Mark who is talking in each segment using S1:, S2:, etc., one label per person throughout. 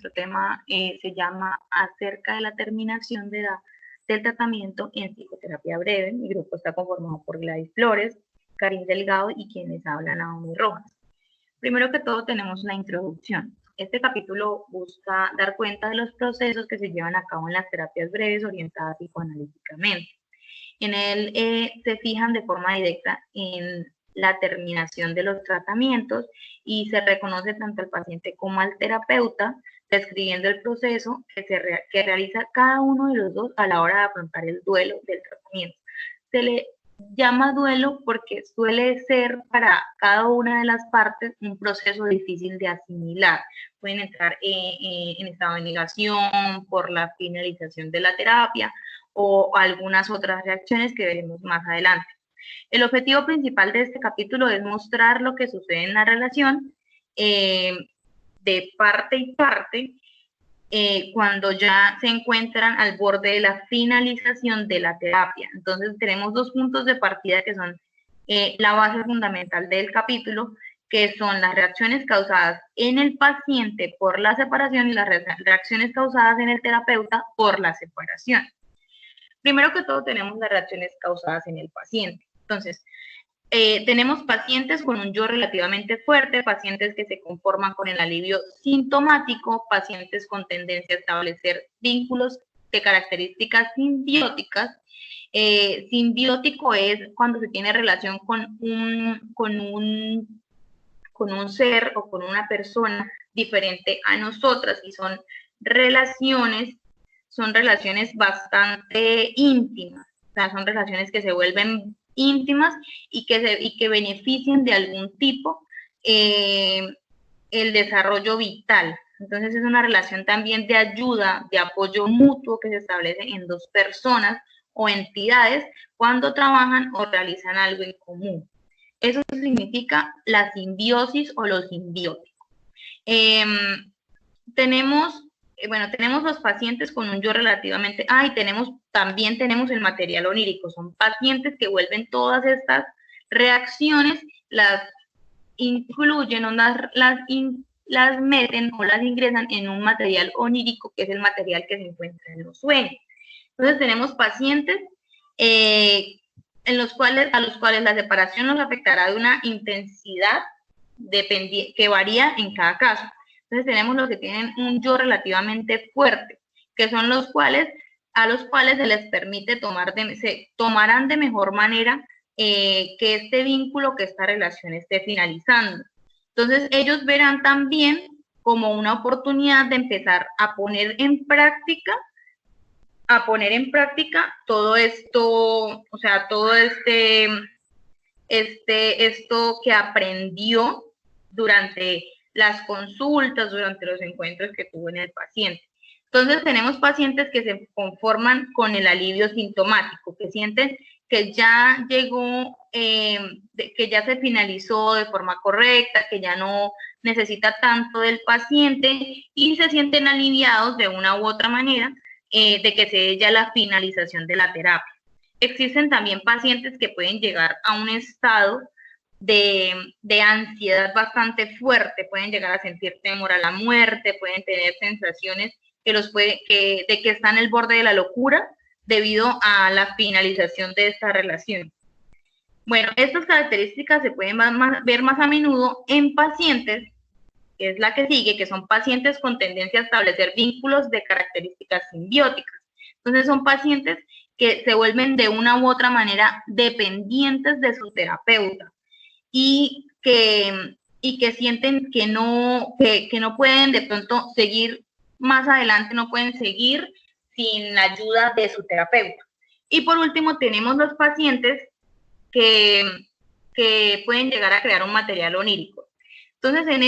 S1: Nuestro tema se llama acerca de la terminación del tratamiento en psicoterapia breve. Mi grupo está conformado por Gladys Flores, Karin Delgado y quienes hablan, Naomi Rojas. Primero que todo tenemos una introducción. Este capítulo busca dar cuenta de los procesos que se llevan a cabo en las terapias breves orientadas psicoanalíticamente. En él se fijan de forma directa en la terminación de los tratamientos y se reconoce tanto al paciente como al terapeuta, describiendo el proceso que realiza cada uno de los dos a la hora de afrontar el duelo del tratamiento. Se le llama duelo porque suele ser para cada una de las partes un proceso difícil de asimilar. Pueden entrar en estado de negación por la finalización de la terapia o algunas otras reacciones que veremos más adelante. El objetivo principal de este capítulo es mostrar lo que sucede en la relación de parte y parte cuando ya se encuentran al borde de la finalización de la terapia. Entonces tenemos dos puntos de partida que son la base fundamental del capítulo, que son las reacciones causadas en el paciente por la separación y las reacciones causadas en el terapeuta por la separación. Primero que todo tenemos las reacciones causadas en el paciente. Entonces, tenemos pacientes con un yo relativamente fuerte, pacientes que se conforman con el alivio sintomático, pacientes con tendencia a establecer vínculos de características simbióticas. Simbiótico es cuando se tiene relación con un ser o con una persona diferente a nosotras y son relaciones bastante íntimas, o sea, son relaciones que se vuelven íntimas y que beneficien de algún tipo el desarrollo vital. Entonces es una relación también de ayuda, de apoyo mutuo que se establece en dos personas o entidades cuando trabajan o realizan algo en común. Eso significa la simbiosis o lo simbiótico. Tenemos los pacientes con un yo relativamente, también tenemos el material onírico, son pacientes que vuelven todas estas reacciones, las incluyen o las meten o las ingresan en un material onírico, que es el material que se encuentra en los sueños. Entonces tenemos pacientes a los cuales la separación los afectará de una intensidad que varía en cada caso. Entonces tenemos los que tienen un yo relativamente fuerte, que son a los cuales se les permite tomarán de mejor manera que este vínculo, que esta relación esté finalizando. Entonces ellos verán también como una oportunidad de empezar a poner en práctica todo esto, o sea, todo esto que aprendió durante las consultas, durante los encuentros que tuvo en el paciente. Entonces tenemos pacientes que se conforman con el alivio sintomático, que sienten que ya llegó, que ya se finalizó de forma correcta, que ya no necesita tanto del paciente y se sienten aliviados de una u otra manera de que se dé ya la finalización de la terapia. Existen también pacientes que pueden llegar a un estado de ansiedad bastante fuerte, pueden llegar a sentir temor a la muerte, pueden tener sensaciones de que están en el borde de la locura debido a la finalización de esta relación. Bueno, estas características se pueden ver más a menudo en pacientes, que es la que sigue, que son pacientes con tendencia a establecer vínculos de características simbióticas. Entonces son pacientes que se vuelven de una u otra manera dependientes de su terapeuta y que sienten que no pueden de pronto seguir más adelante, no pueden seguir sin la ayuda de su terapeuta. Y por último tenemos los pacientes que pueden llegar a crear un material onírico. Entonces en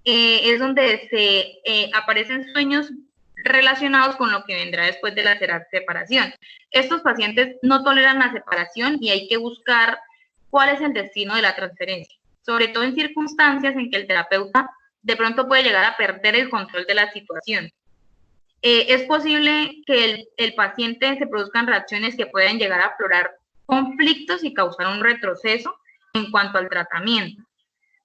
S1: es donde aparecen sueños relacionados con lo que vendrá después de la separación. Estos pacientes no toleran la separación y hay que buscar cuál es el destino de la transferencia, sobre todo en circunstancias en que el terapeuta de pronto puede llegar a perder el control de la situación. Es posible que el paciente se produzcan reacciones que pueden llegar a aflorar conflictos y causar un retroceso en cuanto al tratamiento.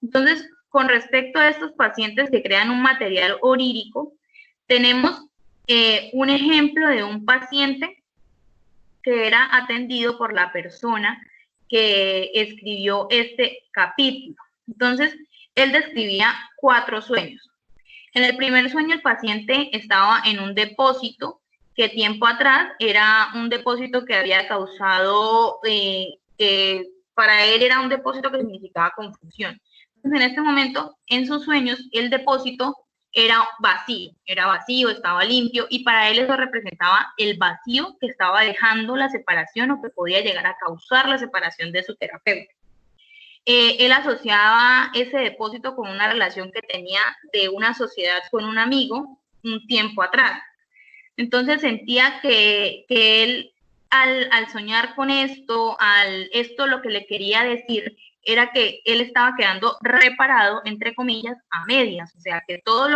S1: Entonces, con respecto a estos pacientes que crean un material orírico, tenemos un ejemplo de un paciente que era atendido por la persona que escribió este capítulo. Entonces, él describía 4 sueños. En el primer sueño, el paciente estaba en un depósito que tiempo atrás era un depósito que había causado, para él era un depósito que significaba confusión. Entonces, en este momento, en sus sueños, el depósito era vacío, estaba limpio, y para él eso representaba el vacío que estaba dejando la separación o que podía llegar a causar la separación de su terapeuta. Él asociaba ese depósito con una relación que tenía de una sociedad con un amigo un tiempo atrás. Entonces sentía que él, al soñar con esto, esto lo que le quería decir era que él estaba quedando reparado, entre comillas, a medias. O sea, que todo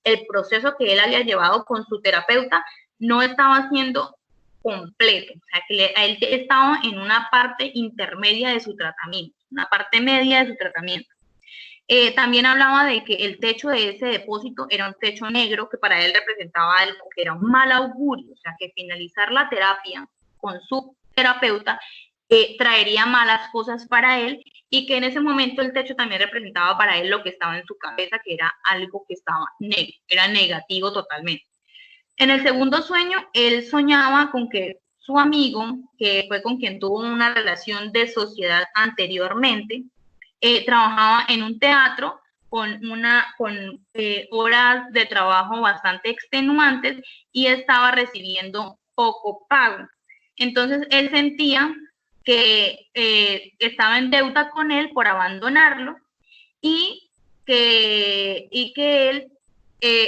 S1: el proceso que él había llevado con su terapeuta no estaba siendo completo. O sea, que él estaba en una parte intermedia de su tratamiento, una parte media de su tratamiento. También hablaba de que el techo de ese depósito era un techo negro, que para él representaba algo que era un mal augurio, o sea, que finalizar la terapia con su terapeuta traería malas cosas para él, y que en ese momento el techo también representaba para él lo que estaba en su cabeza, que era algo que estaba negro, era negativo totalmente. En el segundo sueño, él soñaba con que su amigo, que fue con quien tuvo una relación de sociedad anteriormente, trabajaba en un teatro con horas de trabajo bastante extenuantes y estaba recibiendo poco pago. Entonces él sentía que estaba en deuda con él por abandonarlo, y que él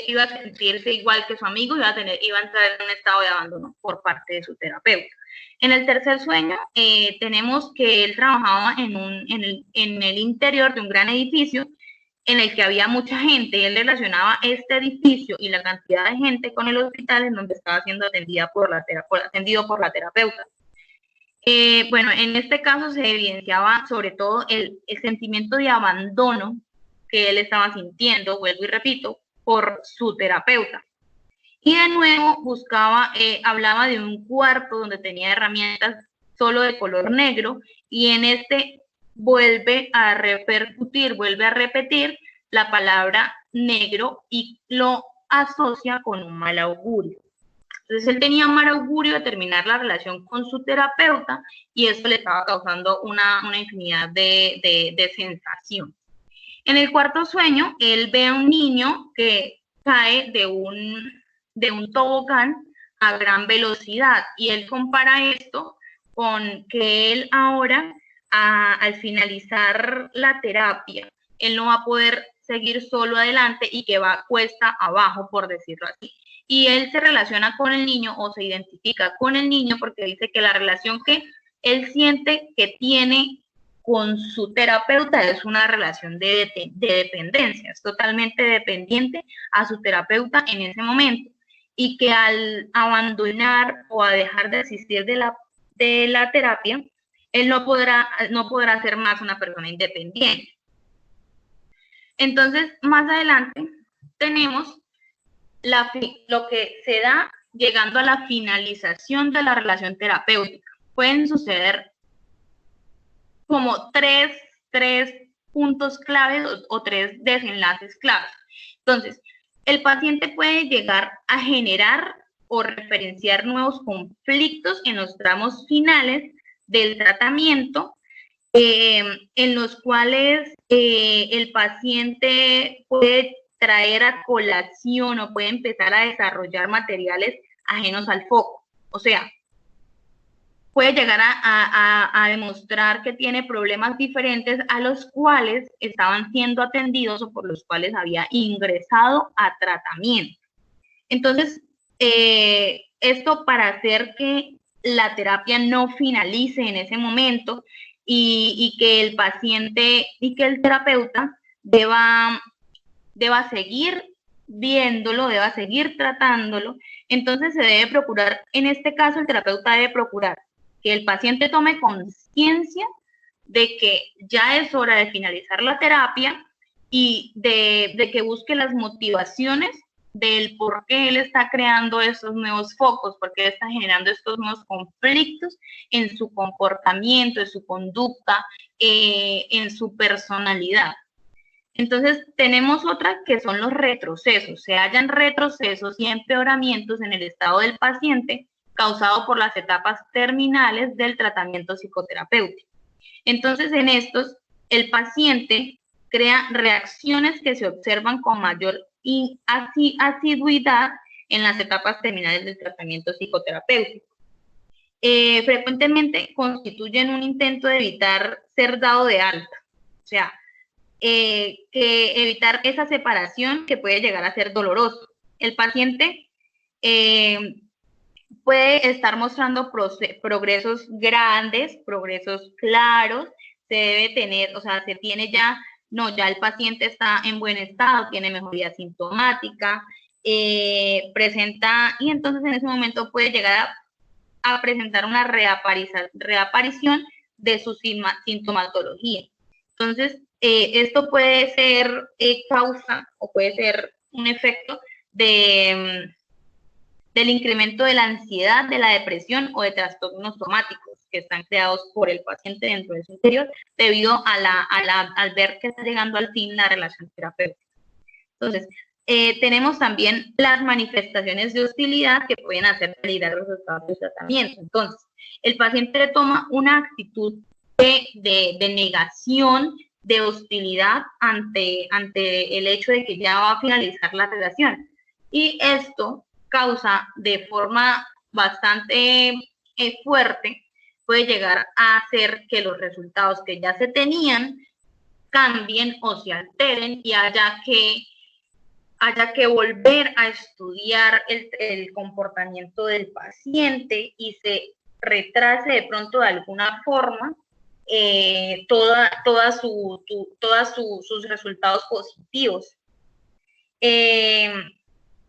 S1: iba a sentirse igual que su amigo, iba a entrar en un estado de abandono por parte de su terapeuta. En el tercer sueño tenemos que él trabajaba en el interior de un gran edificio en el que había mucha gente. Él relacionaba este edificio y la cantidad de gente con el hospital en donde estaba siendo atendido por la terapeuta. Bueno, en este caso se evidenciaba sobre todo el sentimiento de abandono que él estaba sintiendo, vuelvo y repito, por su terapeuta. Y de nuevo hablaba de un cuarto donde tenía herramientas solo de color negro, y en este vuelve a repetir la palabra negro y lo asocia con un mal augurio. Entonces él tenía mal augurio de terminar la relación con su terapeuta, y eso le estaba causando una infinidad de sensaciones. En el cuarto sueño, él ve a un niño que cae de un tobogán a gran velocidad, y él compara esto con que él ahora, al finalizar la terapia, él no va a poder seguir solo adelante y que va cuesta abajo, por decirlo así. Y él se relaciona con el niño, o se identifica con el niño, porque dice que la relación que él siente que tiene con su terapeuta es una relación de dependencia, es totalmente dependiente a su terapeuta en ese momento, y que al abandonar o a dejar de asistir de la terapia, él no podrá ser más una persona independiente. Entonces, más adelante tenemos lo que se da llegando a la finalización de la relación terapéutica. Pueden suceder como tres puntos claves o 3 desenlaces claves. Entonces, el paciente puede llegar a generar o referenciar nuevos conflictos en los tramos finales del tratamiento, en los cuales el paciente puede traer a colación o puede empezar a desarrollar materiales ajenos al foco. O sea, puede llegar a demostrar que tiene problemas diferentes a los cuales estaban siendo atendidos o por los cuales había ingresado a tratamiento. Entonces, esto para hacer que la terapia no finalice en ese momento, y que el paciente y que el terapeuta deba seguir viéndolo, deba seguir tratándolo. Entonces se debe procurar, en este caso el terapeuta debe procurar que el paciente tome conciencia de que ya es hora de finalizar la terapia, y de que busque las motivaciones del por qué él está creando esos nuevos focos, por qué está generando estos nuevos conflictos en su comportamiento, en su conducta, en su personalidad. Entonces, tenemos otra que son los retrocesos. Se hallan retrocesos y empeoramientos en el estado del paciente causado por las etapas terminales del tratamiento psicoterapéutico. Entonces, en estos, el paciente crea reacciones que se observan con mayor asiduidad en las etapas terminales del tratamiento psicoterapéutico. Frecuentemente constituyen un intento de evitar ser dado de alta, o sea, que evitar esa separación que puede llegar a ser doloroso. El paciente puede estar mostrando progresos grandes, progresos claros, se debe tener, o sea, se tiene ya, no, ya el paciente está en buen estado, tiene mejoría sintomática, presenta, y entonces en ese momento puede llegar a presentar una reaparición de su sintomatología. Entonces, esto puede ser causa o puede ser un efecto del incremento de la ansiedad, de la depresión o de trastornos somáticos que están creados por el paciente dentro de su interior debido al ver que está llegando al fin la relación terapéutica. Entonces, tenemos también las manifestaciones de hostilidad que pueden hacer peligrar los resultados del tratamiento. Entonces, el paciente toma una actitud de negación, de hostilidad ante el hecho de que ya va a finalizar la relación. Y esto causa de forma bastante fuerte, puede llegar a hacer que los resultados que ya se tenían cambien o se alteren y haya que volver a estudiar el comportamiento del paciente y se retrase de pronto de alguna forma sus resultados positivos.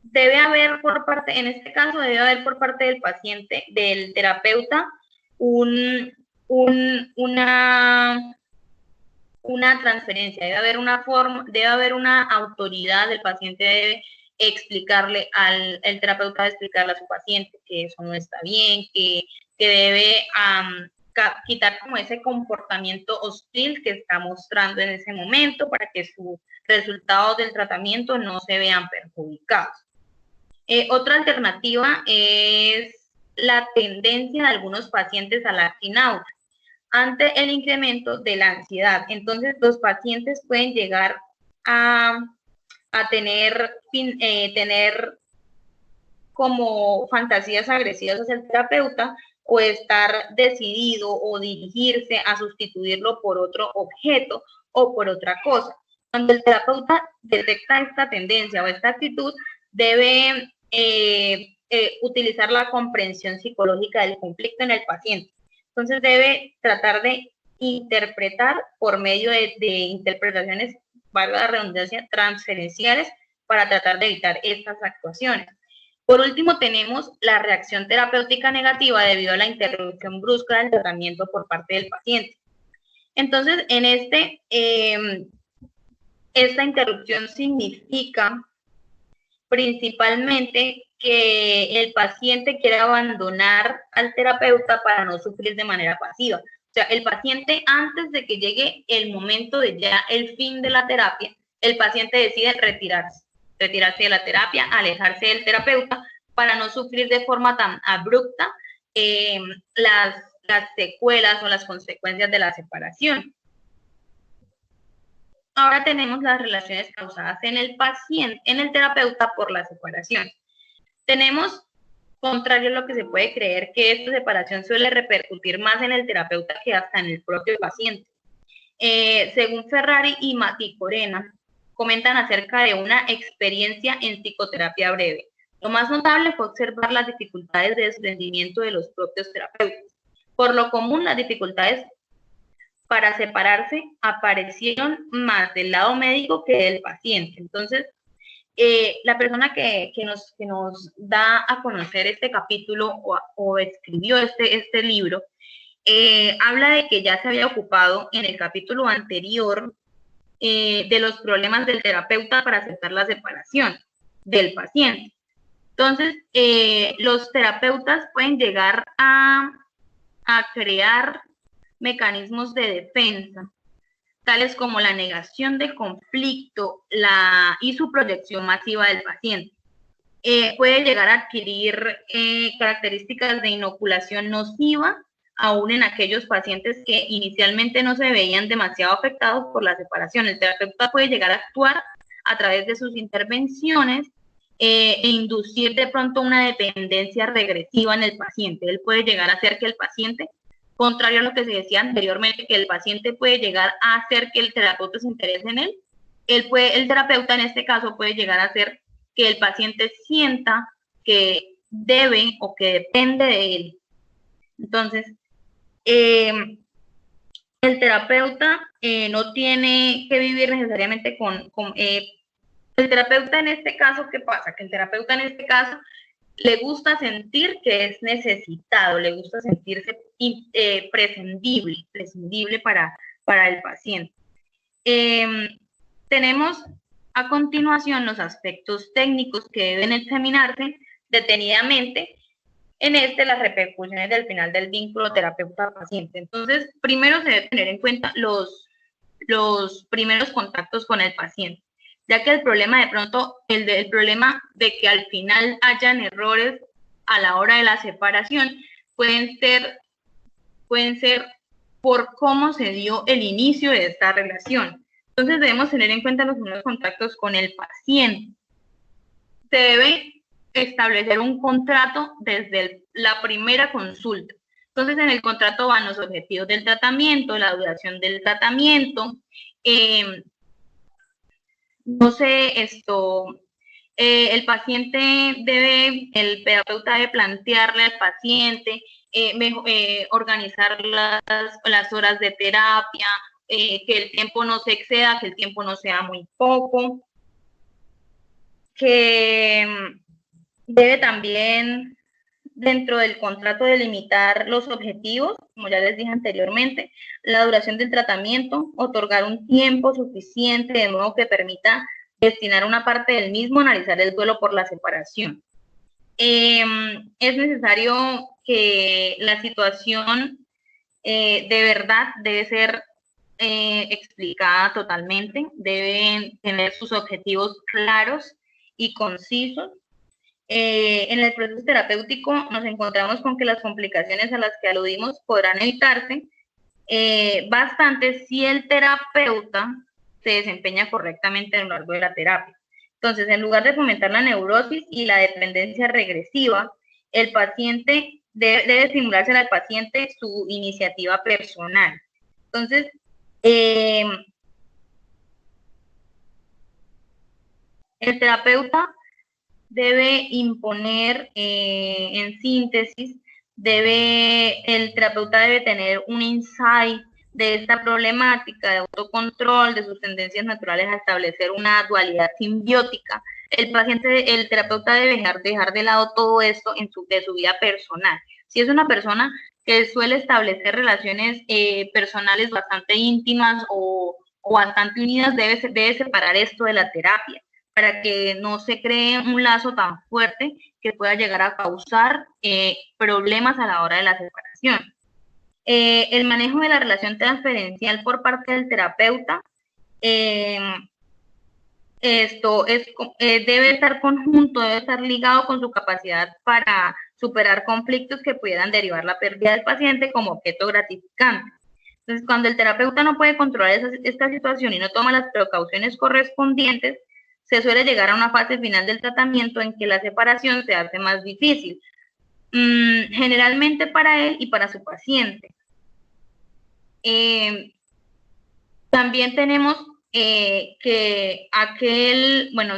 S1: Debe haber en este caso, debe haber por parte del paciente, del terapeuta, una transferencia, debe haber una autoridad, el paciente debe explicarle el terapeuta debe explicarle a su paciente que eso no está bien, que debe quitar como ese comportamiento hostil que está mostrando en ese momento para que sus resultados del tratamiento no se vean perjudicados. Otra alternativa es la tendencia de algunos pacientes a la actinauta ante el incremento de la ansiedad. Entonces, los pacientes pueden llegar a tener como fantasías agresivas hacia el terapeuta o estar decidido o dirigirse a sustituirlo por otro objeto o por otra cosa. Cuando el terapeuta detecta esta tendencia o esta actitud, debe utilizar la comprensión psicológica del conflicto en el paciente. Entonces debe tratar de interpretar por medio de interpretaciones, valga la redundancia, transferenciales para tratar de evitar estas actuaciones. Por último, tenemos la reacción terapéutica negativa debido a la interrupción brusca del tratamiento por parte del paciente. Entonces, esta interrupción significa principalmente que el paciente quiere abandonar al terapeuta para no sufrir de manera pasiva. O sea, el paciente, antes de que llegue el momento de ya el fin de la terapia, el paciente decide retirarse de la terapia, alejarse del terapeuta para no sufrir de forma tan abrupta las secuelas o las consecuencias de la separación. Ahora tenemos las relaciones causadas en el paciente, en el terapeuta por la separación. Tenemos, contrario a lo que se puede creer, que esta separación suele repercutir más en el terapeuta que hasta en el propio paciente. Según Ferrari y Mati Corena, comentan acerca de una experiencia en psicoterapia breve. Lo más notable fue observar las dificultades de desprendimiento de los propios terapeutas. Por lo común, las dificultades para separarse aparecieron más del lado médico que del paciente. Entonces, la persona que nos da a conocer este capítulo o escribió este libro, habla de que ya se había ocupado en el capítulo anterior de los problemas del terapeuta para aceptar la separación del paciente. Entonces, los terapeutas pueden llegar a crear mecanismos de defensa, tales como la negación de conflicto y su proyección masiva del paciente. Puede llegar a adquirir características de inoculación nociva, aún en aquellos pacientes que inicialmente no se veían demasiado afectados por la separación. El terapeuta puede llegar a actuar a través de sus intervenciones e inducir de pronto una dependencia regresiva en el paciente. Él puede llegar a hacer que el paciente, contrario a lo que se decía anteriormente, que el paciente puede llegar a hacer que el terapeuta se interese en él, el terapeuta en este caso puede llegar a hacer que el paciente sienta que debe o que depende de él. Entonces, el terapeuta no tiene que vivir necesariamente el terapeuta en este caso, ¿qué pasa? Que el terapeuta en este caso le gusta sentir que es necesitado, le gusta sentirse prescindible para el paciente. Tenemos a continuación los aspectos técnicos que deben examinarse detenidamente. En las repercusiones del final del vínculo terapeuta-paciente. Entonces, primero se debe tener en cuenta los primeros contactos con el paciente, ya que el problema de pronto, el problema de que al final hayan errores a la hora de la separación, pueden ser por cómo se dio el inicio de esta relación. Entonces, debemos tener en cuenta los primeros contactos con el paciente. Se debe establecer un contrato desde la primera consulta. Entonces, en el contrato van los objetivos del tratamiento, la duración del tratamiento, el terapeuta debe plantearle al paciente, organizar las horas de terapia, que el tiempo no se exceda, que el tiempo no sea muy poco, que debe también, dentro del contrato, delimitar los objetivos, como ya les dije anteriormente, la duración del tratamiento, otorgar un tiempo suficiente de modo que permita destinar una parte del mismo a analizar el duelo por la separación. Es necesario que la situación de verdad debe ser explicada totalmente, deben tener sus objetivos claros y concisos. En el proceso terapéutico nos encontramos con que las complicaciones a las que aludimos podrán evitarse bastante si el terapeuta se desempeña correctamente a lo largo de la terapia. Entonces, en lugar de fomentar la neurosis y la dependencia regresiva, el paciente debe estimularse al paciente su iniciativa personal. Entonces, el terapeuta debe imponer, en síntesis, el terapeuta debe tener un insight de esta problemática de autocontrol, de sus tendencias naturales a establecer una dualidad simbiótica. El terapeuta debe dejar de lado todo esto de su vida personal. Si es una persona que suele establecer relaciones personales bastante íntimas o bastante unidas, debe separar esto de la terapia, para que no se cree un lazo tan fuerte que pueda llegar a causar problemas a la hora de la separación. El manejo de la relación transferencial por parte del terapeuta, debe estar conjunto, debe estar ligado con su capacidad para superar conflictos que pudieran derivar la pérdida del paciente como objeto gratificante. Entonces, cuando el terapeuta no puede controlar esta situación y no toma las precauciones correspondientes, se suele llegar a una fase final del tratamiento en que la separación se hace más difícil, generalmente para él y para su paciente. También tenemos que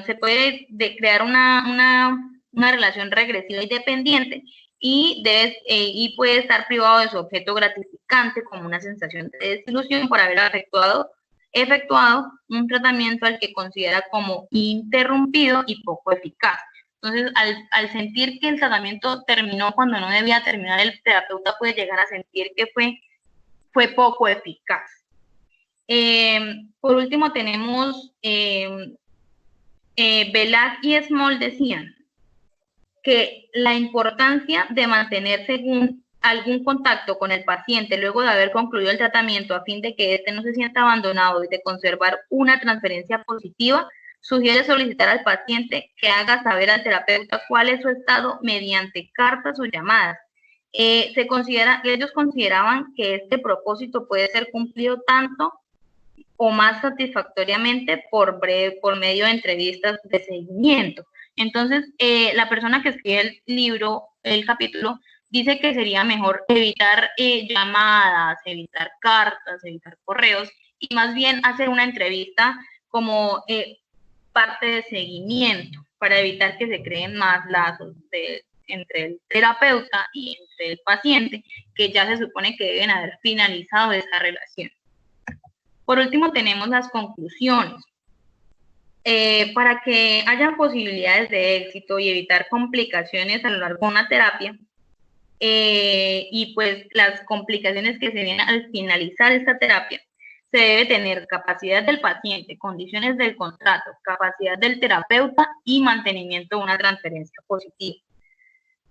S1: se puede crear una relación regresiva y dependiente y puede estar privado de su objeto gratificante, como una sensación de desilusión por haber efectuado un tratamiento al que considera como interrumpido y poco eficaz. Entonces, al sentir que el tratamiento terminó cuando no debía terminar, el terapeuta puede llegar a sentir que fue poco eficaz. Por último tenemos Velac y Small decían que la importancia de mantener algún contacto con el paciente luego de haber concluido el tratamiento a fin de que éste no se sienta abandonado y de conservar una transferencia positiva, sugiere solicitar al paciente que haga saber al terapeuta cuál es su estado mediante cartas o llamadas. Ellos consideraban que este propósito puede ser cumplido tanto o más satisfactoriamente por medio de entrevistas de seguimiento. Entonces, la persona que escribe el libro, el capítulo, dice que sería mejor evitar llamadas, evitar cartas, evitar correos y más bien hacer una entrevista como parte de seguimiento para evitar que se creen más lazos entre el terapeuta y entre el paciente, que ya se supone que deben haber finalizado esa relación. Por último, tenemos las conclusiones. Para que haya posibilidades de éxito y evitar complicaciones a lo largo de una terapia, y pues las complicaciones que se vienen al finalizar esta terapia, se debe tener capacidad del paciente, condiciones del contrato, capacidad del terapeuta y mantenimiento de una transferencia positiva.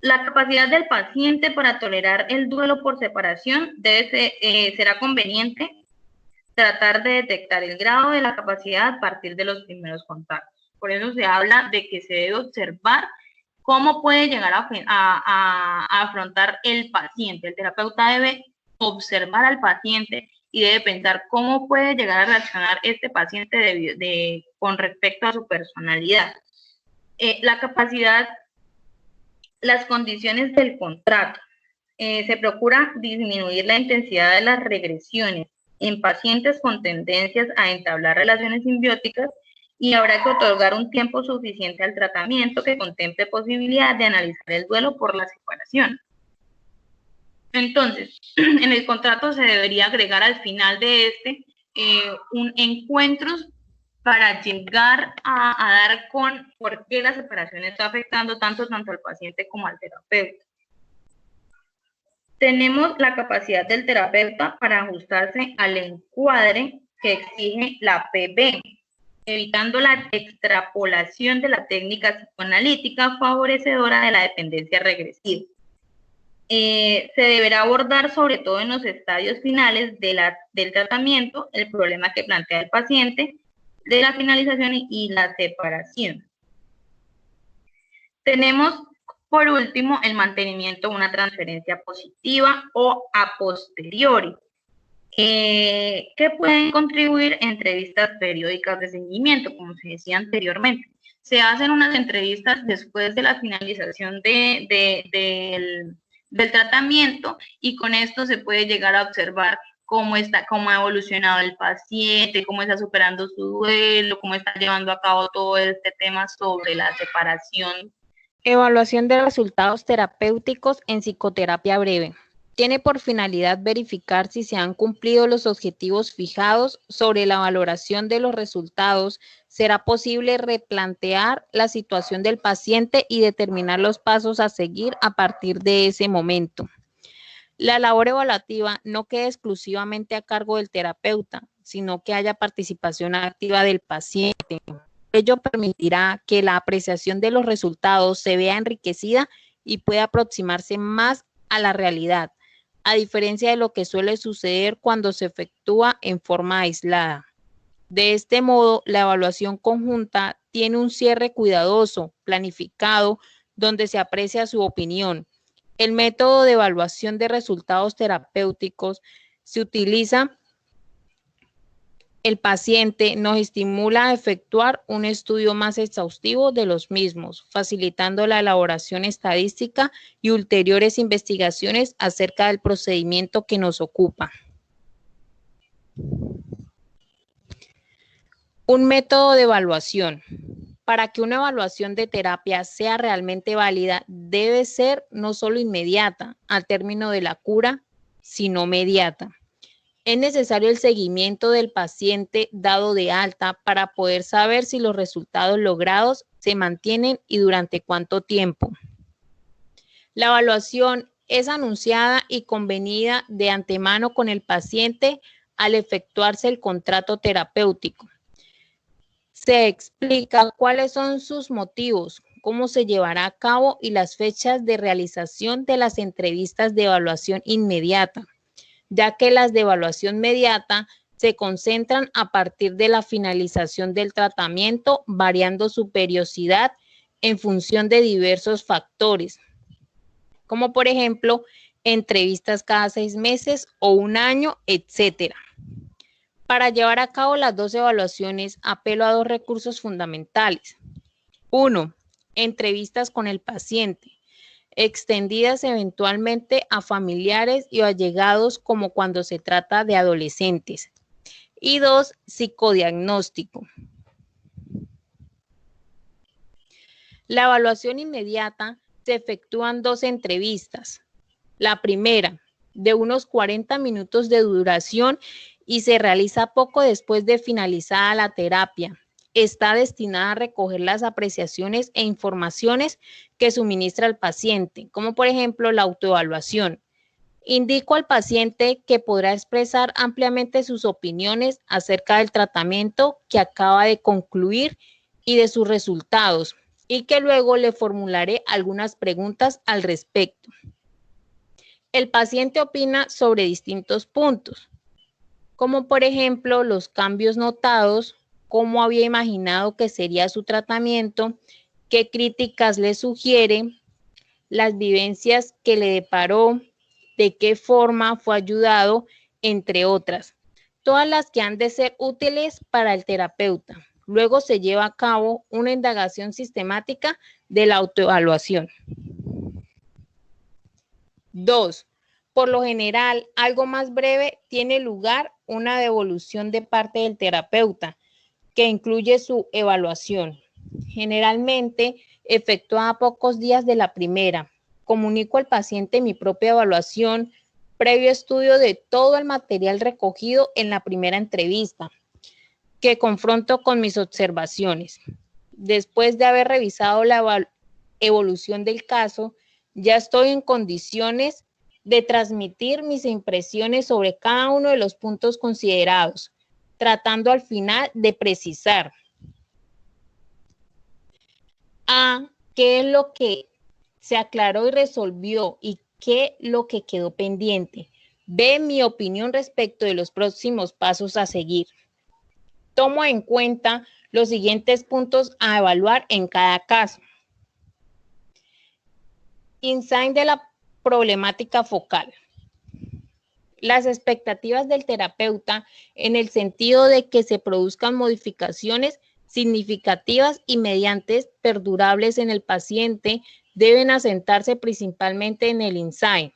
S1: La capacidad del paciente para tolerar el duelo por separación será conveniente tratar de detectar el grado de la capacidad a partir de los primeros contactos. Por eso se habla de que se debe observar cómo puede llegar a afrontar el paciente. El terapeuta debe observar al paciente y debe pensar cómo puede llegar a reaccionar este paciente con respecto a su personalidad. La capacidad, las condiciones del contrato. Se procura disminuir la intensidad de las regresiones en pacientes con tendencias a entablar relaciones simbióticas y habrá que otorgar un tiempo suficiente al tratamiento que contemple posibilidad de analizar el duelo por la separación. Entonces, en el contrato se debería agregar al final de un encuentros para llegar a dar con por qué la separación está afectando tanto al paciente como al terapeuta. Tenemos la capacidad del terapeuta para ajustarse al encuadre que exige la PB, evitando la extrapolación de la técnica psicoanalítica favorecedora de la dependencia regresiva. Se deberá abordar, sobre todo en los estadios finales del tratamiento, el problema que plantea el paciente de la finalización y la separación. Tenemos, por último, el mantenimiento de una transferencia positiva o a posteriori, que pueden contribuir entrevistas periódicas de seguimiento, como se decía anteriormente. Se hacen unas entrevistas después de la finalización del tratamiento y con esto se puede llegar a observar cómo ha evolucionado el paciente, cómo está superando su duelo, cómo está llevando a cabo todo este tema sobre la separación.
S2: Evaluación de resultados terapéuticos en psicoterapia breve. Tiene por finalidad verificar si se han cumplido los objetivos fijados. Sobre la valoración de los resultados, será posible replantear la situación del paciente y determinar los pasos a seguir a partir de ese momento. La labor evaluativa no queda exclusivamente a cargo del terapeuta, sino que haya participación activa del paciente. Ello permitirá que la apreciación de los resultados se vea enriquecida y pueda aproximarse más a la realidad, a diferencia de lo que suele suceder cuando se efectúa en forma aislada. De este modo, la evaluación conjunta tiene un cierre cuidadoso, planificado, donde se aprecia su opinión. El método de evaluación de resultados terapéuticos se utiliza. El paciente nos estimula a efectuar un estudio más exhaustivo de los mismos, facilitando la elaboración estadística y ulteriores investigaciones acerca del procedimiento que nos ocupa. Un método de evaluación. Para que una evaluación de terapia sea realmente válida, debe ser no solo inmediata al término de la cura, sino mediata. Es necesario el seguimiento del paciente dado de alta para poder saber si los resultados logrados se mantienen y durante cuánto tiempo. La evaluación es anunciada y convenida de antemano con el paciente al efectuarse el contrato terapéutico. Se explica cuáles son sus motivos, cómo se llevará a cabo y las fechas de realización de las entrevistas de evaluación inmediata, ya que las de evaluación inmediata se concentran a partir de la finalización del tratamiento, variando su periodicidad en función de diversos factores, como por ejemplo, entrevistas cada 6 meses o un año, etcétera. Para llevar a cabo las dos evaluaciones, apelo a dos recursos fundamentales. 1. Entrevistas con el paciente, extendidas eventualmente a familiares y allegados como cuando se trata de adolescentes. Y 2. Psicodiagnóstico. La evaluación inmediata se efectúan 2 entrevistas. La primera, de unos 40 minutos de duración y se realiza poco después de finalizada la terapia. Está destinada a recoger las apreciaciones e informaciones que suministra el paciente, como por ejemplo la autoevaluación. Indico al paciente que podrá expresar ampliamente sus opiniones acerca del tratamiento que acaba de concluir y de sus resultados, y que luego le formularé algunas preguntas al respecto. El paciente opina sobre distintos puntos, como por ejemplo los cambios notados, cómo había imaginado que sería su tratamiento, qué críticas le sugiere, las vivencias que le deparó, de qué forma fue ayudado, entre otras, todas las que han de ser útiles para el terapeuta. Luego se lleva a cabo una indagación sistemática de la autoevaluación. 2. Por lo general, algo más breve, tiene lugar una devolución de parte del terapeuta, que incluye su evaluación. Generalmente, efectuada a pocos días de la primera. Comunico al paciente mi propia evaluación, previo estudio de todo el material recogido en la primera entrevista, que confronto con mis observaciones. Después de haber revisado la evolución del caso, ya estoy en condiciones de transmitir mis impresiones sobre cada uno de los puntos considerados, tratando al final de precisar A, qué es lo que se aclaró y resolvió y qué lo que quedó pendiente. B, mi opinión respecto de los próximos pasos a seguir. Tomo en cuenta los siguientes puntos a evaluar en cada caso. Insight de la problemática focal. Las expectativas del terapeuta en el sentido de que se produzcan modificaciones significativas y mediantes perdurables en el paciente deben asentarse principalmente en el insight.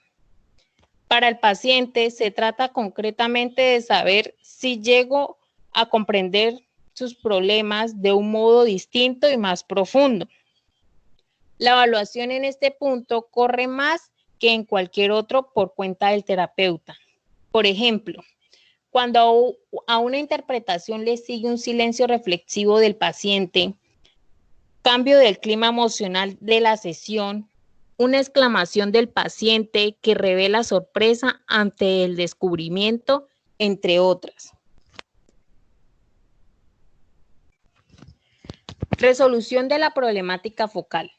S2: Para el paciente se trata concretamente de saber si llego a comprender sus problemas de un modo distinto y más profundo. La evaluación en este punto corre más que en cualquier otro por cuenta del terapeuta. Por ejemplo, cuando a una interpretación le sigue un silencio reflexivo del paciente, cambio del clima emocional de la sesión, una exclamación del paciente que revela sorpresa ante el descubrimiento, entre otras. Resolución de la problemática focal.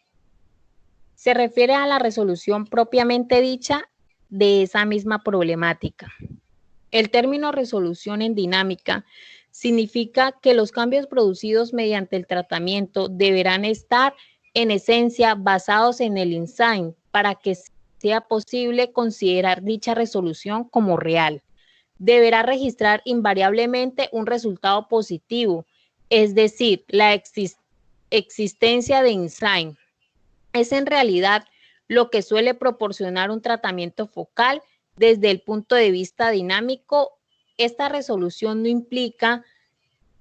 S2: Se refiere a la resolución propiamente dicha de esa misma problemática. El término resolución en dinámica significa que los cambios producidos mediante el tratamiento deberán estar en esencia basados en el insight para que sea posible considerar dicha resolución como real. Deberá registrar invariablemente un resultado positivo, es decir, la existencia de insight. Es en realidad lo que suele proporcionar un tratamiento focal. Desde el punto de vista dinámico, esta resolución no implica,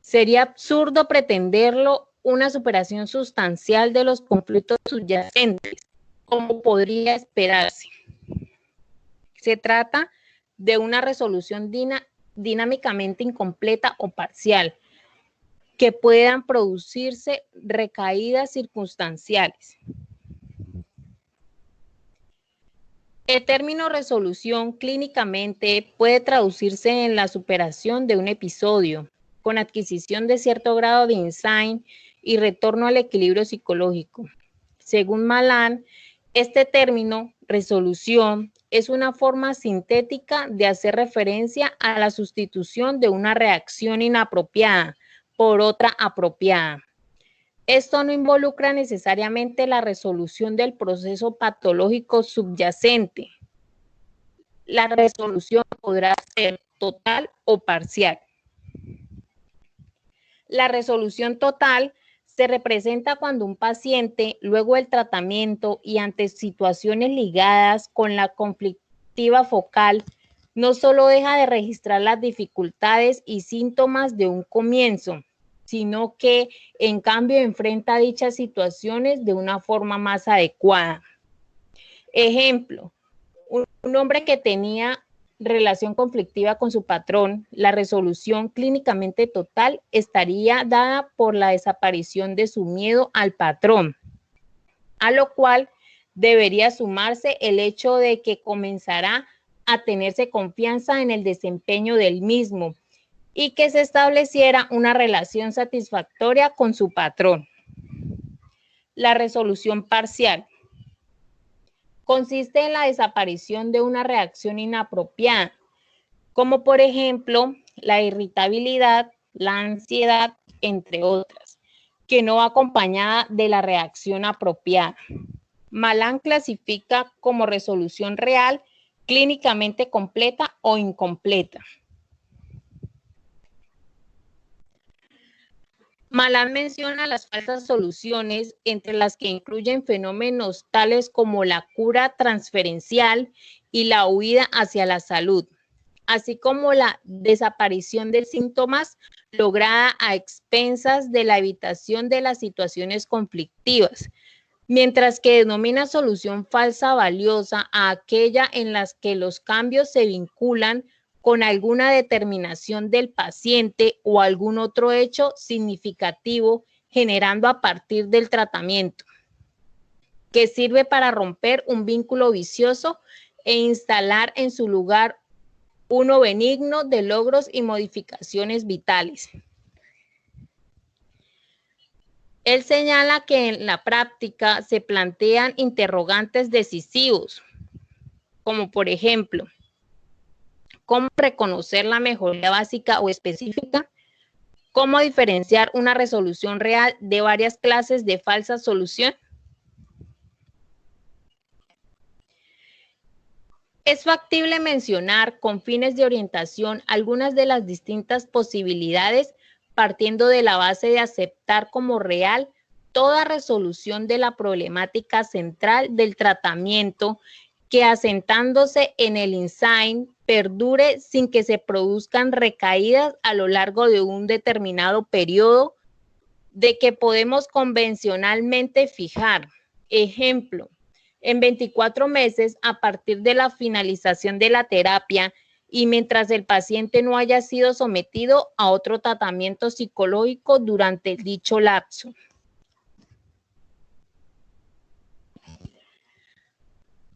S2: sería absurdo pretenderlo, una superación sustancial de los conflictos subyacentes, como podría esperarse. Se trata de una resolución dinámicamente incompleta o parcial, que puedan producirse recaídas circunstanciales. El término resolución clínicamente puede traducirse en la superación de un episodio, con adquisición de cierto grado de insight y retorno al equilibrio psicológico. Según Malan, este término, resolución, es una forma sintética de hacer referencia a la sustitución de una reacción inapropiada por otra apropiada. Esto no involucra necesariamente la resolución del proceso patológico subyacente. La resolución podrá ser total o parcial. La resolución total se representa cuando un paciente, luego del tratamiento y ante situaciones ligadas con la conflictiva focal, no solo deja de registrar las dificultades y síntomas de un comienzo, sino que en cambio enfrenta dichas situaciones de una forma más adecuada. Ejemplo, un hombre que tenía relación conflictiva con su patrón, la resolución clínicamente total estaría dada por la desaparición de su miedo al patrón, a lo cual debería sumarse el hecho de que comenzará a tenerse confianza en el desempeño del mismo y que se estableciera una relación satisfactoria con su patrón. La resolución parcial consiste en la desaparición de una reacción inapropiada, como por ejemplo la irritabilidad, la ansiedad, entre otras, que no va acompañada de la reacción apropiada. Malan clasifica como resolución real, clínicamente completa o incompleta. Malan menciona las falsas soluciones, entre las que incluyen fenómenos tales como la cura transferencial y la huida hacia la salud, así como la desaparición de síntomas lograda a expensas de la evitación de las situaciones conflictivas, mientras que denomina solución falsa valiosa a aquella en las que los cambios se vinculan con alguna determinación del paciente o algún otro hecho significativo generando a partir del tratamiento, que sirve para romper un vínculo vicioso e instalar en su lugar uno benigno de logros y modificaciones vitales. Él señala que en la práctica se plantean interrogantes decisivos, como por ejemplo, ¿cómo reconocer la mejoría básica o específica? ¿Cómo diferenciar una resolución real de varias clases de falsa solución? Es factible mencionar con fines de orientación algunas de las distintas posibilidades partiendo de la base de aceptar como real toda resolución de la problemática central del tratamiento que asentándose en el insight perdure sin que se produzcan recaídas a lo largo de un determinado periodo de que podemos convencionalmente fijar. Ejemplo, en 24 meses a partir de la finalización de la terapia y mientras el paciente no haya sido sometido a otro tratamiento psicológico durante dicho lapso.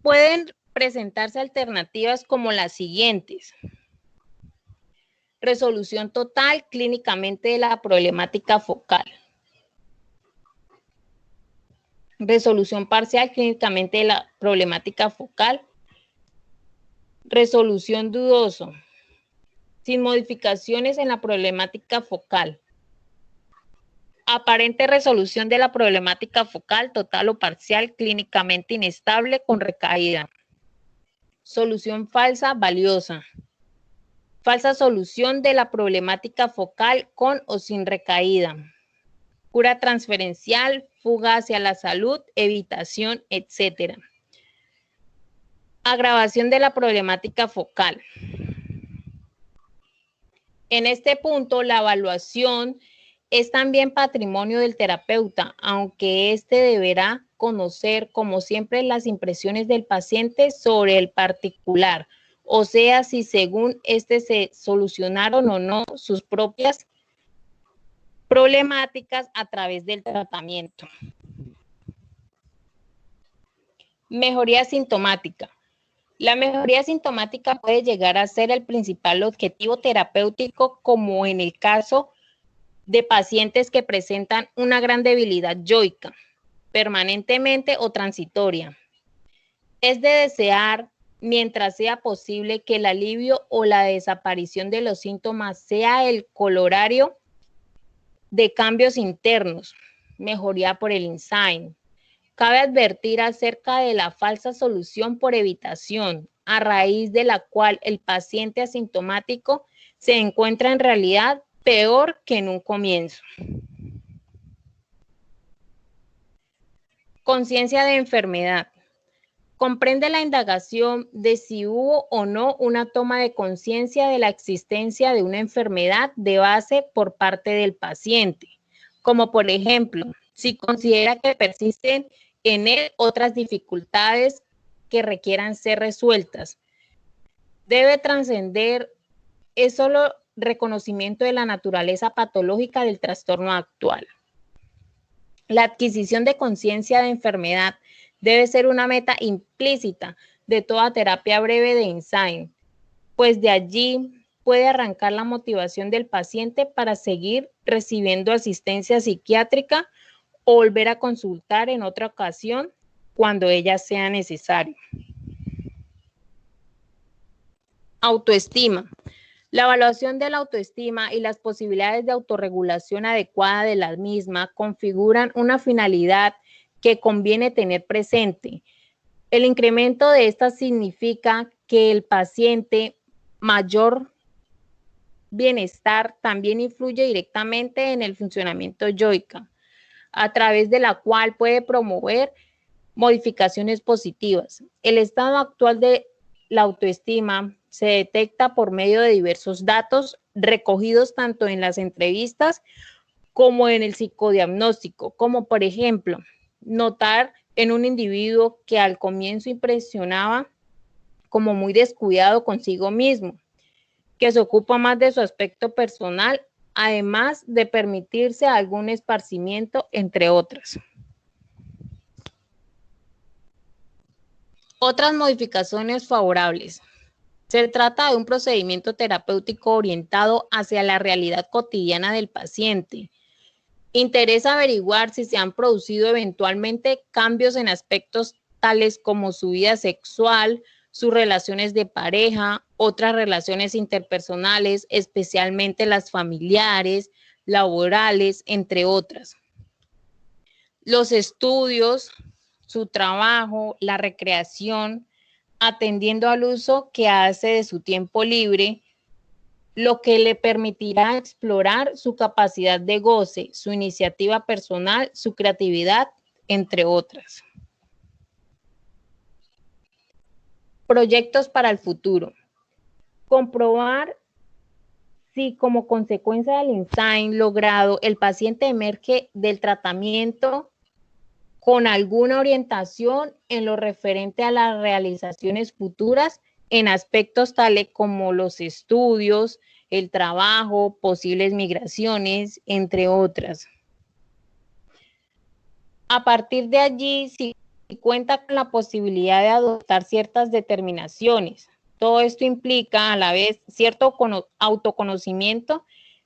S2: Pueden presentarse alternativas como las siguientes. Resolución total clínicamente de la problemática focal. Resolución parcial clínicamente de la problemática focal. Resolución dudoso, sin modificaciones en la problemática focal. Aparente resolución de la problemática focal total o parcial clínicamente inestable con recaída. Solución falsa valiosa. Falsa solución de la problemática focal con o sin recaída. Cura transferencial, fuga hacia la salud, evitación, etc. Agravación de la problemática focal. En este punto, la evaluación es también patrimonio del terapeuta, aunque éste deberá conocer, como siempre, las impresiones del paciente sobre el particular, o sea, si según este se solucionaron o no sus propias problemáticas a través del tratamiento. Mejoría sintomática. La mejoría sintomática puede llegar a ser el principal objetivo terapéutico, como en el caso de pacientes que presentan una gran debilidad yoica, permanentemente o transitoria. Es de desear, mientras sea posible, que el alivio o la desaparición de los síntomas sea el corolario de cambios internos, mejoría por el insight. Cabe advertir acerca de la falsa solución por evitación, a raíz de la cual el paciente asintomático se encuentra en realidad peor que en un comienzo. Conciencia de enfermedad. Comprende la indagación de si hubo o no una toma de conciencia de la existencia de una enfermedad de base por parte del paciente, como por ejemplo, si considera que persisten en él otras dificultades que requieran ser resueltas. Debe trascender es solo reconocimiento de la naturaleza patológica del trastorno actual. La adquisición de conciencia de enfermedad debe ser una meta implícita de toda terapia breve de insight, pues de allí puede arrancar la motivación del paciente para seguir recibiendo asistencia psiquiátrica o volver a consultar en otra ocasión cuando ella sea necesaria. Autoestima. La evaluación de la autoestima y las posibilidades de autorregulación adecuada de la misma configuran una finalidad que conviene tener presente. El incremento de esta significa que el paciente mayor bienestar también influye directamente en el funcionamiento yoica, a través de la cual puede promover modificaciones positivas. El estado actual de la autoestima se detecta por medio de diversos datos recogidos tanto en las entrevistas como en el psicodiagnóstico, como por ejemplo, notar en un individuo que al comienzo impresionaba como muy descuidado consigo mismo, que se ocupa más de su aspecto personal, además de permitirse algún esparcimiento, entre otras. Otras modificaciones favorables. Se trata de un procedimiento terapéutico orientado hacia la realidad cotidiana del paciente. Interesa averiguar si se han producido eventualmente cambios en aspectos tales como su vida sexual, sus relaciones de pareja, otras relaciones interpersonales, especialmente las familiares, laborales, entre otras. Los estudios, su trabajo, la recreación, atendiendo al uso que hace de su tiempo libre, lo que le permitirá explorar su capacidad de goce, su iniciativa personal, su creatividad, entre otras. Proyectos para el futuro. Comprobar si como consecuencia del insight logrado el paciente emerge del tratamiento con alguna orientación en lo referente a las realizaciones futuras en aspectos tales como los estudios, el trabajo, posibles migraciones, entre otras. A partir de allí, si cuenta con la posibilidad de adoptar ciertas determinaciones. Todo esto implica a la vez cierto autoconocimiento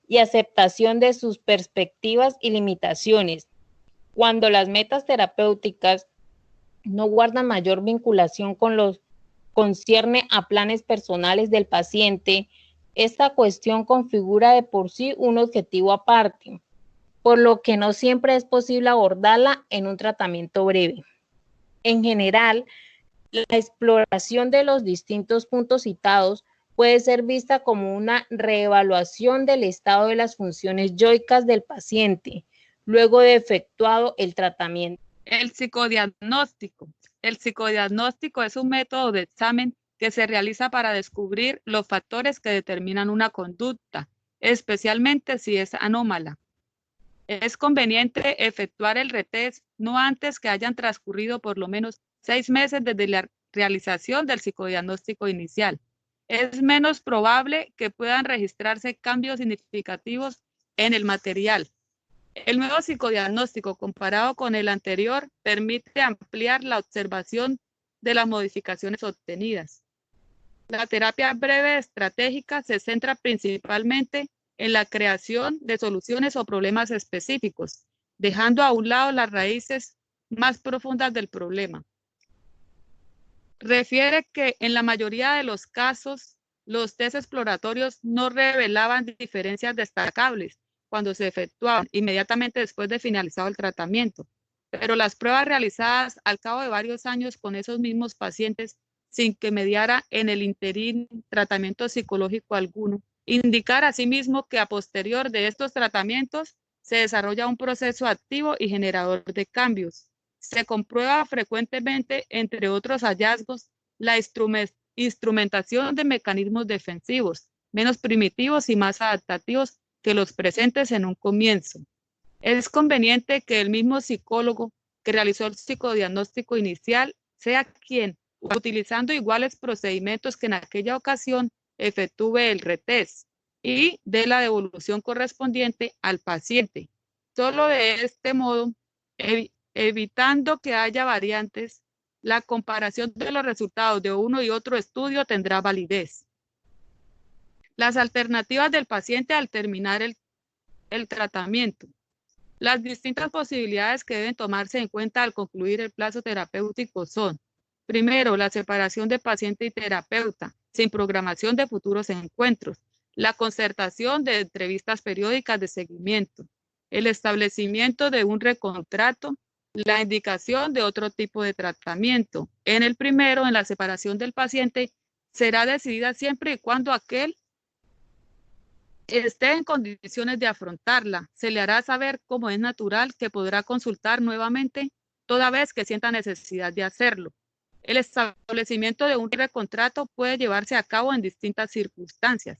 S2: y aceptación de sus perspectivas y limitaciones. Cuando las metas terapéuticas no guardan mayor vinculación con los concierne a planes personales del paciente, esta cuestión configura de por sí un objetivo aparte, por lo que no siempre es posible abordarla en un tratamiento breve. En general, la exploración de los distintos puntos citados puede ser vista como una reevaluación del estado de las funciones yoicas del paciente, luego de efectuado el tratamiento.
S3: El psicodiagnóstico. El psicodiagnóstico es un método de examen que se realiza para descubrir los factores que determinan una conducta, especialmente si es anómala. Es conveniente efectuar el retest no antes que hayan transcurrido por lo menos 6 meses desde la realización del psicodiagnóstico inicial. Es menos probable que puedan registrarse cambios significativos en el material. El nuevo psicodiagnóstico, comparado con el anterior, permite ampliar la observación de las modificaciones obtenidas. La terapia breve estratégica se centra principalmente en la creación de soluciones o problemas específicos, dejando a un lado las raíces más profundas del problema. Refiere que en la mayoría de los casos, los test exploratorios no revelaban diferencias destacables cuando se efectuaban inmediatamente después de finalizado el tratamiento, pero las pruebas realizadas al cabo de varios años con esos mismos pacientes sin que mediara en el interín tratamiento psicológico alguno, indicar asimismo que a posterior de estos tratamientos se desarrolla un proceso activo y generador de cambios. Se comprueba frecuentemente, entre otros hallazgos, la instrumentación de mecanismos defensivos, menos primitivos y más adaptativos que los presentes en un comienzo. Es conveniente que el mismo psicólogo que realizó el psicodiagnóstico inicial sea quien, utilizando iguales procedimientos que en aquella ocasión, efectúe el retest y dé la devolución correspondiente al paciente. Solo de este modo, evitando que haya variantes, la comparación de los resultados de uno y otro estudio tendrá validez. Las alternativas del paciente al terminar el tratamiento. Las distintas posibilidades que deben tomarse en cuenta al concluir el plazo terapéutico son: primero, la separación de paciente y terapeuta, sin programación de futuros encuentros, la concertación de entrevistas periódicas de seguimiento, el establecimiento de un recontrato, la indicación de otro tipo de tratamiento. En el primero, en la separación del paciente, será decidida siempre y cuando aquel esté en condiciones de afrontarla. Se le hará saber, como es natural, que podrá consultar nuevamente toda vez que sienta necesidad de hacerlo. El establecimiento de un recontrato puede llevarse a cabo en distintas circunstancias.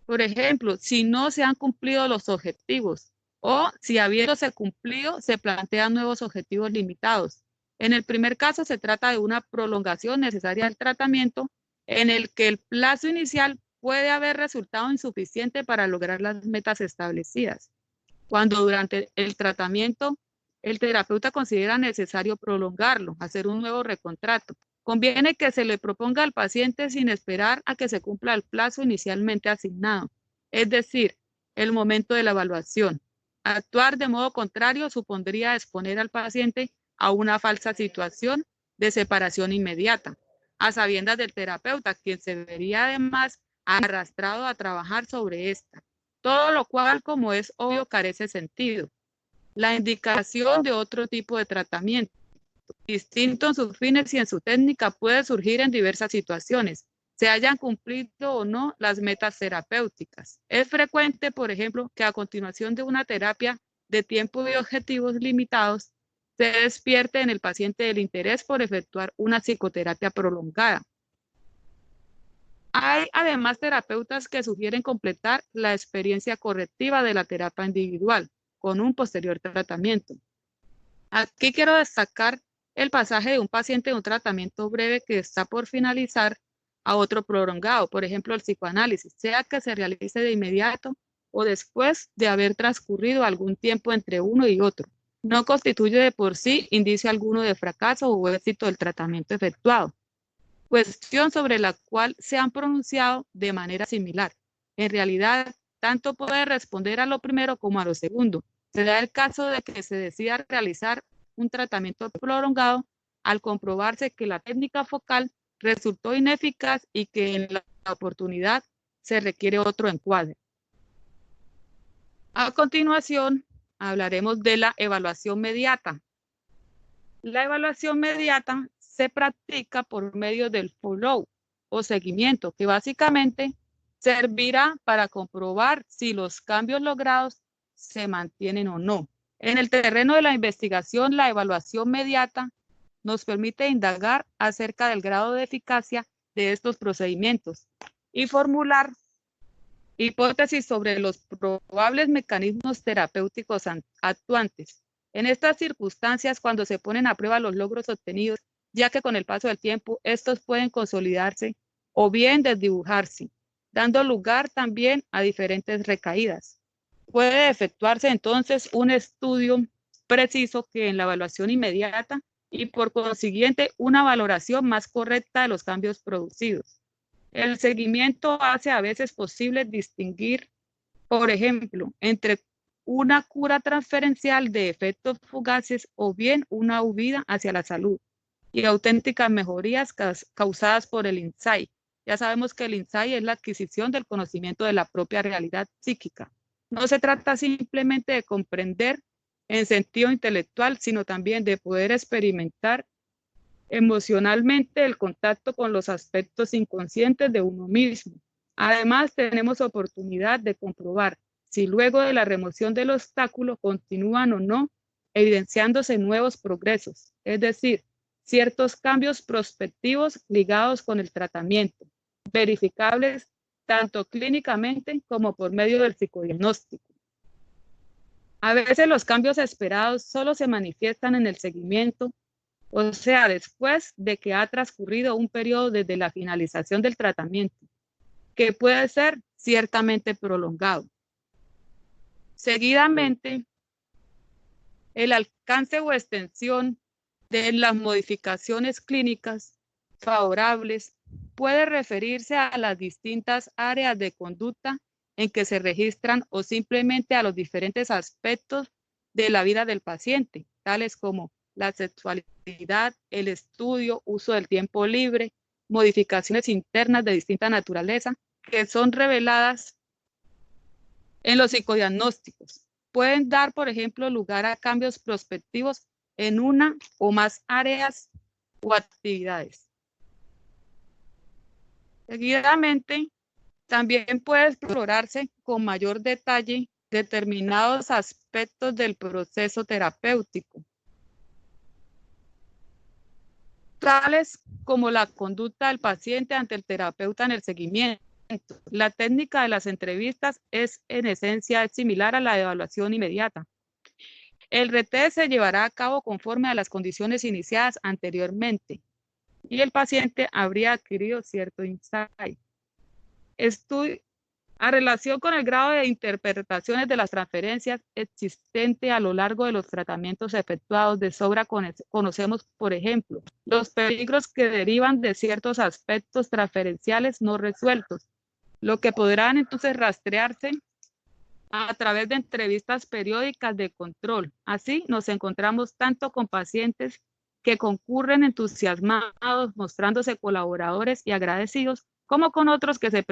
S3: Por ejemplo, si no se han cumplido los objetivos o si habiéndose cumplido se plantean nuevos objetivos limitados. En el primer caso se trata de una prolongación necesaria del tratamiento en el que el plazo inicial puede haber resultado insuficiente para lograr las metas establecidas. Cuando durante el tratamiento el terapeuta considera necesario prolongarlo, hacer un nuevo recontrato, conviene que se le proponga al paciente sin esperar a que se cumpla el plazo inicialmente asignado, es decir, el momento de la evaluación. Actuar de modo contrario supondría exponer al paciente a una falsa situación de separación inmediata, a sabiendas del terapeuta, quien se vería además arrastrado a trabajar sobre esta, todo lo cual, como es obvio, carece sentido. La indicación de otro tipo de tratamiento, distinto en sus fines y en su técnica, puede surgir en diversas situaciones, se hayan cumplido o no las metas terapéuticas. Es frecuente, por ejemplo, que a continuación de una terapia de tiempo y objetivos limitados, se despierte en el paciente el interés por efectuar una psicoterapia prolongada. Hay además terapeutas que sugieren completar la experiencia correctiva de la terapia individual con un posterior tratamiento. Aquí quiero destacar el pasaje de un paciente de un tratamiento breve que está por finalizar a otro prolongado, por ejemplo el psicoanálisis, sea que se realice de inmediato o después de haber transcurrido algún tiempo entre uno y otro. No constituye de por sí indicio alguno de fracaso o éxito del tratamiento efectuado, cuestión sobre la cual se han pronunciado de manera similar. En realidad, tanto puede responder a lo primero como a lo segundo. Se da el caso de que se decida realizar un tratamiento prolongado al comprobarse que la técnica focal resultó ineficaz y que en la oportunidad se requiere otro encuadre. A continuación, hablaremos de la evaluación mediata. La evaluación mediata se practica por medio del follow o seguimiento, que básicamente servirá para comprobar si los cambios logrados se mantienen o no. En el terreno de la investigación, la evaluación mediata nos permite indagar acerca del grado de eficacia de estos procedimientos y formular hipótesis sobre los probables mecanismos terapéuticos actuantes. En estas circunstancias, cuando se ponen a prueba los logros obtenidos, ya que con el paso del tiempo estos pueden consolidarse o bien desdibujarse, dando lugar también a diferentes recaídas. Puede efectuarse entonces un estudio preciso que en la evaluación inmediata y por consiguiente una valoración más correcta de los cambios producidos. El seguimiento hace a veces posible distinguir, por ejemplo, entre una cura transferencial de efectos fugaces o bien una huida hacia la salud y auténticas mejorías causadas por el insight. Ya sabemos que el insight es la adquisición del conocimiento de la propia realidad psíquica. No se trata simplemente de comprender en sentido intelectual, sino también de poder experimentar emocionalmente el contacto con los aspectos inconscientes de uno mismo. Además, tenemos oportunidad de comprobar si luego de la remoción del obstáculo continúan o no evidenciándose nuevos progresos, es decir, ciertos cambios prospectivos ligados con el tratamiento, verificables tanto clínicamente como por medio del psicodiagnóstico. A veces los cambios esperados solo se manifiestan en el seguimiento, o sea, después de que ha transcurrido un periodo desde la finalización del tratamiento, que puede ser ciertamente prolongado. Seguidamente, el alcance o extensión de las modificaciones clínicas favorables puede referirse a las distintas áreas de conducta en que se registran o simplemente a los diferentes aspectos de la vida del paciente, tales como la sexualidad, el estudio, uso del tiempo libre, modificaciones internas de distinta naturaleza que son reveladas en los psicodiagnósticos. Pueden dar, por ejemplo, lugar a cambios prospectivos en una o más áreas o actividades. Seguidamente, también puede explorarse con mayor detalle determinados aspectos del proceso terapéutico, tales como la conducta del paciente ante el terapeuta en el seguimiento. La técnica de las entrevistas es en esencia similar a la evaluación inmediata. El retest se llevará a cabo conforme a las condiciones iniciadas anteriormente y el paciente habría adquirido cierto insight. A relación con el grado de interpretaciones de las transferencias existente a lo largo de los tratamientos efectuados, de sobra conocemos, por ejemplo, los peligros que derivan de ciertos aspectos transferenciales no resueltos, lo que podrán entonces rastrearse a través de entrevistas periódicas de control. Así nos encontramos tanto con pacientes que concurren entusiasmados, mostrándose colaboradores y agradecidos, como con otros que se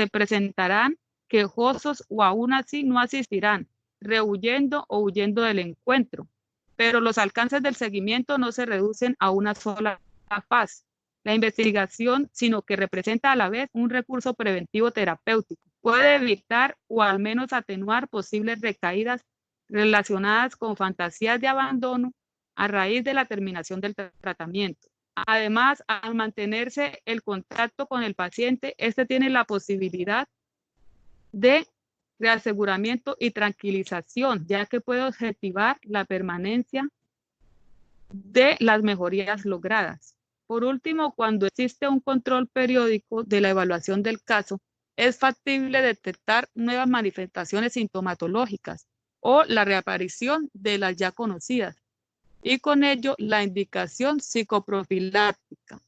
S3: presentarán quejosos o aún así no asistirán, rehuyendo o huyendo del encuentro. Pero los alcances del seguimiento no se reducen a una sola faz, la investigación, sino que representa a la vez un recurso preventivo terapéutico. Puede evitar o al menos atenuar posibles recaídas relacionadas con fantasías de abandono a raíz de la terminación del tratamiento. Además, al mantenerse el contacto con el paciente, este tiene la posibilidad de reaseguramiento y tranquilización, ya que puede objetivar la permanencia de las mejorías logradas. Por último, cuando existe un control periódico de la evaluación del caso, es factible detectar nuevas manifestaciones sintomatológicas o la reaparición de las ya conocidas, y con ello la indicación psicoprofiláctica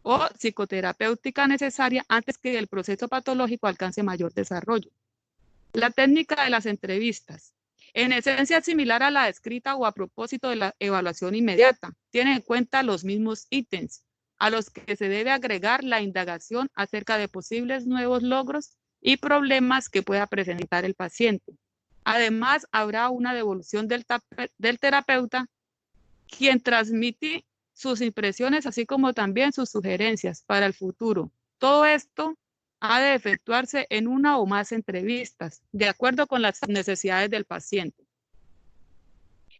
S3: o psicoterapéutica necesaria antes que el proceso patológico alcance mayor desarrollo. La técnica de las entrevistas, en esencia similar a la descrita o a propósito de la evaluación inmediata, tiene en cuenta los mismos ítems a los que se debe agregar la indagación acerca de posibles nuevos logros y problemas que pueda presentar el paciente. Además, habrá una devolución del terapeuta, quien transmite sus impresiones, así como también sus sugerencias para el futuro. Todo esto ha de efectuarse en una o más entrevistas, de acuerdo con las necesidades del paciente.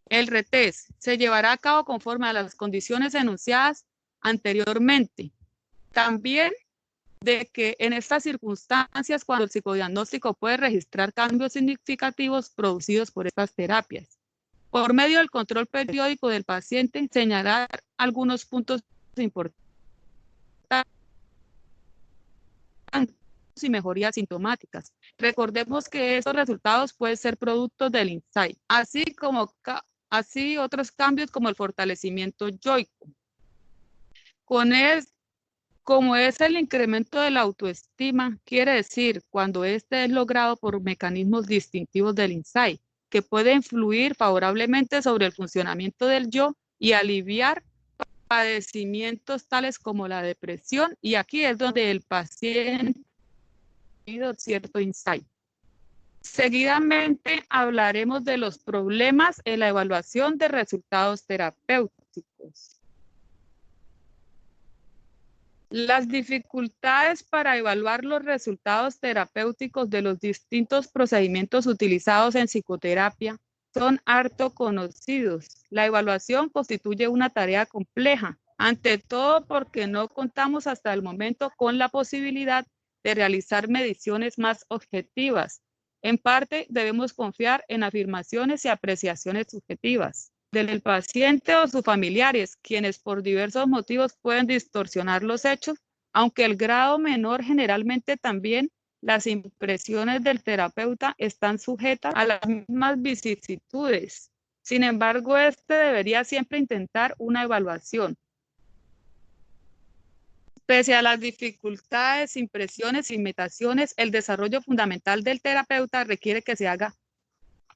S3: El retest se llevará a cabo conforme a las condiciones enunciadas anteriormente. También de que en estas circunstancias, cuando el psicodiagnóstico puede registrar cambios significativos producidos por estas terapias. Por medio del control periódico del paciente, señalar algunos puntos importantes y mejorías sintomáticas. Recordemos que estos resultados pueden ser productos del insight, así como Así otros cambios como el fortalecimiento yoico. Como es el incremento de la autoestima, quiere decir cuando este es logrado por mecanismos distintivos del insight, que puede influir favorablemente sobre el funcionamiento del yo y aliviar padecimientos tales como la depresión, y aquí es donde el paciente ha tenido cierto insight. Seguidamente hablaremos de los problemas en la evaluación de resultados terapéuticos. Las dificultades para evaluar los resultados terapéuticos de los distintos procedimientos utilizados en psicoterapia son harto conocidos. La evaluación constituye una tarea compleja, ante todo porque no contamos hasta el momento con la posibilidad de realizar mediciones más objetivas. En parte, debemos confiar en afirmaciones y apreciaciones subjetivas del paciente o sus familiares, quienes por diversos motivos pueden distorsionar los hechos, aunque el grado menor generalmente también las impresiones del terapeuta están sujetas a las mismas vicisitudes. Sin embargo, este debería siempre intentar una evaluación. Pese a las dificultades, impresiones y imitaciones, el desarrollo fundamental del terapeuta requiere que se haga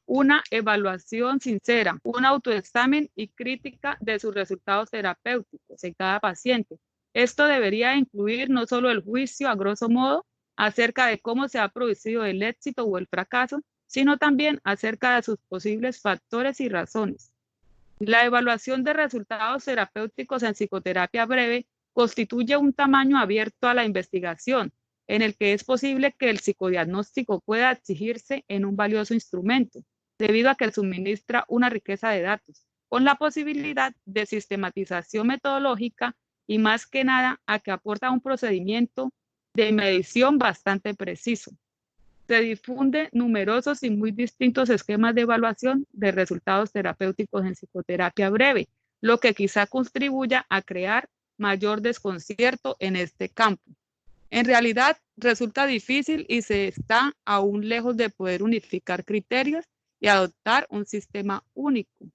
S3: una evaluación sincera, un autoexamen y crítica de sus resultados terapéuticos en cada paciente. Esto debería incluir no solo el juicio a grosso modo acerca de cómo se ha producido el éxito o el fracaso, sino también acerca de sus posibles factores y razones. La evaluación de resultados terapéuticos en psicoterapia breve constituye un tamaño abierto a la investigación, en el que es posible que el psicodiagnóstico pueda exigirse en un valioso instrumento, debido a que suministra una riqueza de datos, con la posibilidad de sistematización metodológica y más que nada a que aporta un procedimiento de medición bastante preciso. Se difunden numerosos y muy distintos esquemas de evaluación de resultados terapéuticos en psicoterapia breve, lo que quizá contribuya a crear mayor desconcierto en este campo. En realidad, resulta difícil y se está aún lejos de poder unificar criterios y adoptar un sistema único.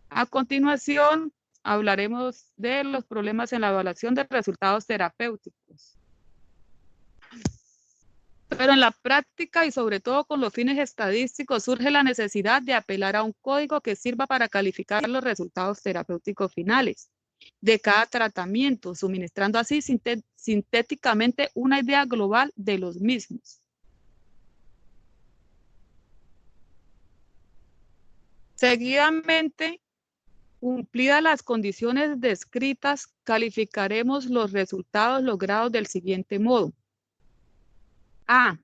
S3: A continuación, hablaremos de los problemas en la evaluación de resultados terapéuticos. Pero en la práctica y sobre todo con los fines estadísticos surge la necesidad de apelar a un código que sirva para calificar los resultados terapéuticos finales de cada tratamiento, suministrando así sintéticamente una idea global de los mismos. Seguidamente, cumplidas las condiciones descritas, calificaremos los resultados logrados del siguiente modo. A.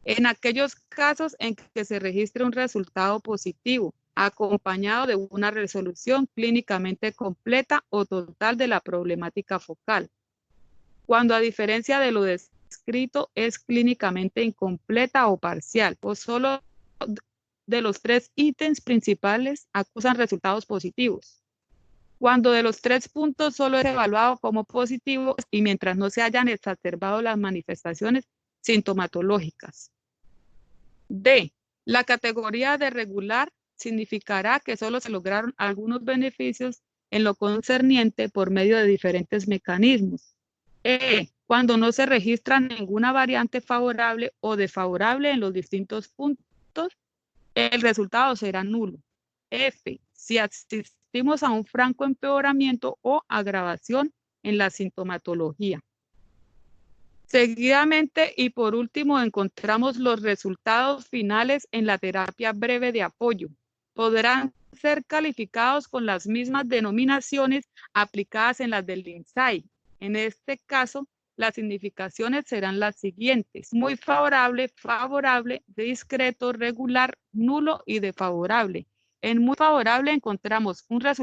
S3: En aquellos casos en que se registre un resultado positivo, acompañado de una resolución clínicamente completa o total de la problemática focal. Cuando a diferencia de lo descrito es clínicamente incompleta o parcial, o solo de los 3 ítems principales acusan resultados positivos. Cuando de los 3 puntos solo es evaluado como positivo y mientras no se hayan exacerbado las manifestaciones sintomatológicas. D. La categoría de regular significará que solo se lograron algunos beneficios en lo concerniente por medio de diferentes mecanismos. E. Cuando no se registra ninguna variante favorable o desfavorable en los distintos puntos, el resultado será nulo. F. Si asistimos a un franco empeoramiento o agravación en la sintomatología. Seguidamente y por último encontramos los resultados finales en la terapia breve de apoyo. Podrán ser calificados con las mismas denominaciones aplicadas en las del INSAI. En este caso, las significaciones serán las siguientes: muy favorable, favorable, discreto, regular, nulo y desfavorable. En muy favorable encontramos un resultado